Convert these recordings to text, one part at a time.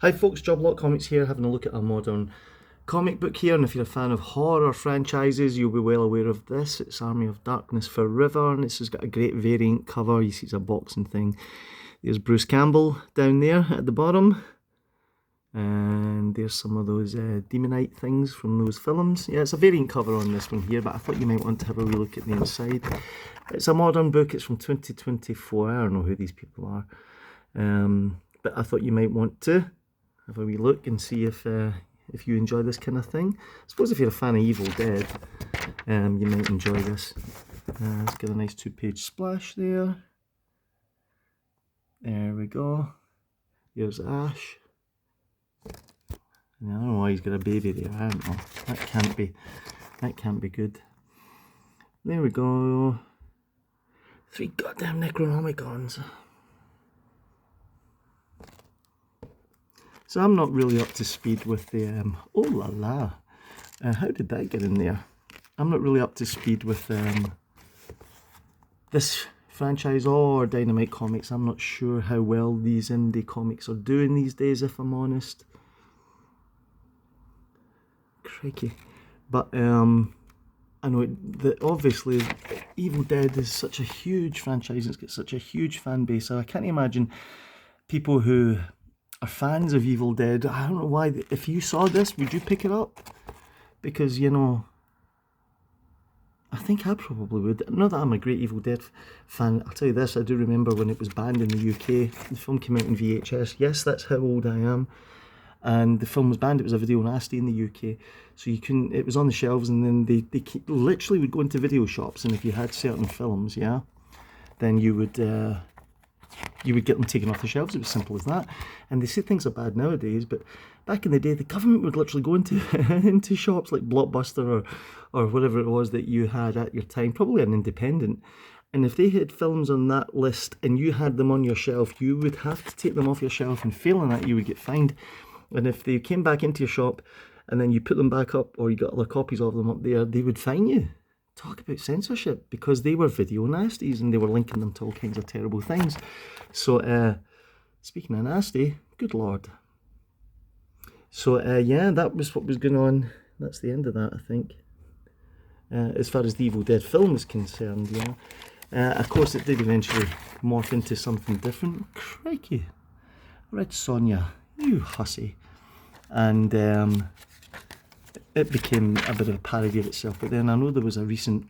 Hi folks, Joblot Comics here, having a look at a modern comic book here, and if you're a fan of horror franchises, you'll be well aware of this. It's Army of Darkness Forever, and this has got a great variant cover. You see it's a boxing thing. There's Bruce Campbell down there at the bottom, and there's some of those Demonite things from those films. Yeah, it's a variant cover on this one here, but I thought you might want to have a wee look at the inside. It's a modern book, it's from 2024, I don't know who these people are, but I thought you might want to have a wee look and see if you enjoy this kind of thing. I suppose if you're a fan of Evil Dead, you might enjoy this. It's got a nice 2-page splash there. There we go. Here's Ash. And I don't know why he's got a baby there. I don't know. That can't be good. There we go. 3 goddamn Necronomicons. So I'm not really up to speed with the, oh la la, how did that get in there? I'm not really up to speed with this franchise or Dynamite Comics. I'm not sure how well these indie comics are doing these days, if I'm honest. Crikey. But I know that obviously Evil Dead is such a huge franchise, it's got such a huge fan base, so I can't imagine people who are fans of Evil Dead, I don't know why, if you saw this, would you pick it up? Because, you know, I think I probably would. Not that I'm a great Evil Dead fan, I'll tell you this, I do remember when it was banned in the UK, the film came out in VHS, yes, that's how old I am, and the film was banned, it was a video nasty in the UK, so you couldn't, it was on the shelves, and then they literally would go into video shops, and if you had certain films, yeah, then you would get them taken off the shelves. It was simple as that. And they say things are bad nowadays, but back in the day, the government would literally go into into shops like Blockbuster or whatever it was that you had at your time, probably an independent. And if they had films on that list and you had them on your shelf, you would have to take them off your shelf, and failing that, you would get fined. And if they came back into your shop and then you put them back up, or you got other copies of them up there, they would fine you. Talk about censorship, because they were video nasties and they were linking them to all kinds of terrible things. So, speaking of nasty, good lord. So, yeah, that was what was going on. That's the end of that, I think. As far as the Evil Dead film is concerned, yeah. Of course, it did eventually morph into something different. Crikey. Red Sonja, you hussy. And it became a bit of a parody of itself. But then I know there was a recent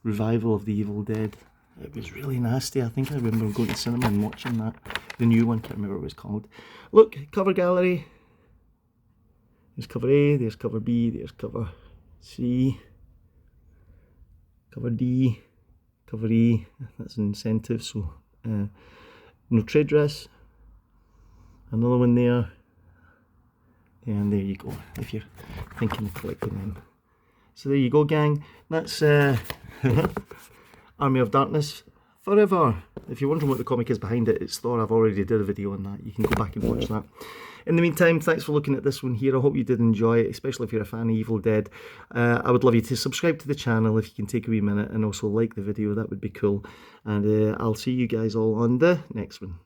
revival of the Evil Dead. It was really nasty. I think I remember going to cinema and watching that. The new one, can't remember what it was called. Look, cover gallery. There's cover A, there's cover B, there's cover C, cover D, cover E. That's an incentive, so no trade dress. Another one there. And there you go, if you're thinking of collecting them. So there you go, gang. That's Army of Darkness Forever. If you're wondering what the comic is behind it, it's Thor. I've already did a video on that. You can go back and watch that. In the meantime, thanks for looking at this one here. I hope you did enjoy it, especially if you're a fan of Evil Dead. I would love you to subscribe to the channel if you can take a wee minute, and also like the video. That would be cool. And I'll see you guys all on the next one.